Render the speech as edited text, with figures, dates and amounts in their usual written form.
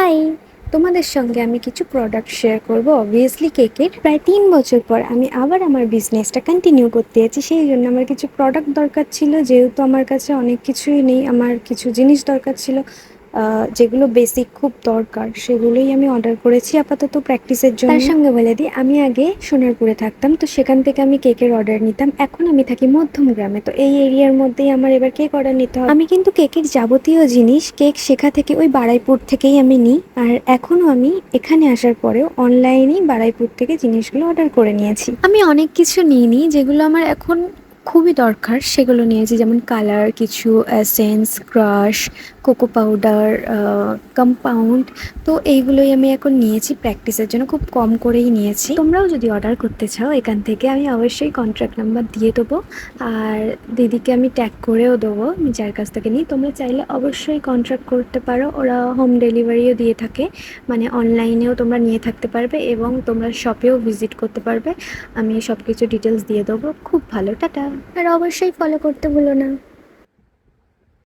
High, তোমাদের সঙ্গে আমি কিছু প্রোডাক্ট শেয়ার করব অবভিয়াসলি কেকের। প্রায় 3 বছর পর আমি আবার আমার বিজনেসটা কন্টিনিউ করতে যাচ্ছি, সেই জন্য আমার কিছু প্রোডাক্ট দরকার ছিল। যেহেতু আমার কাছে অনেক কিছুই নেই, আমার কিছু জিনিস দরকার ছিল যেগুলো বেসিক খুব দরকার, সেগুলোই আমি অর্ডার করেছি আপাতত প্র্যাকটিসের জন্য। তার সঙ্গে বলে দিই, আমি আগে সোনারপুরে থাকতাম, তো সেখান থেকে আমি কেকের অর্ডার নিতাম। এখন আমি থাকি মধ্যমগ্রামে, তো এই এরিয়ার মধ্যেই আমার এবার কেক অর্ডার নিতে হবে। আমি কিন্তু কেকের যাবতীয় জিনিস কেক শেখা থেকে ওই বারুইপুর থেকেই আমি নিই, আর এখনও আমি এখানে আসার পরেও অনলাইনেই বারুইপুর থেকে জিনিসগুলো অর্ডার করে নিয়েছি। আমি অনেক কিছু নিইনি যেগুলো আমার এখন খুবই দরকার, সেগুলো নিয়েছি, যেমন কালার, কিছু essence, crush, cocoa powder, compound. তো এইগুলোই আমি এখন নিয়েছি প্র্যাকটিসের জন্য, খুব কম করেই নিয়েছি। তোমরাও যদি অর্ডার করতে চাও এখান থেকে, আমি অবশ্যই কন্ট্যাক্ট নাম্বার দিয়ে দেবো, আর দিদিকে আমি ট্যাগ করেও দেবো আমি যার কাছ থেকে নিই। তোমরা চাইলে অবশ্যই কন্ট্যাক্ট করতে পারো, ওরা হোম ডেলিভারিও দিয়ে থাকে, মানে অনলাইনেও তোমরা নিয়ে থাকতে পারবে এবং তোমরা শপেও ভিজিট করতে পারবে। আমি সব কিছু ডিটেলস দিয়ে দেবো। খুব ভালো, টাটা। আর অবশ্যই ফলো করতে ভুলো না।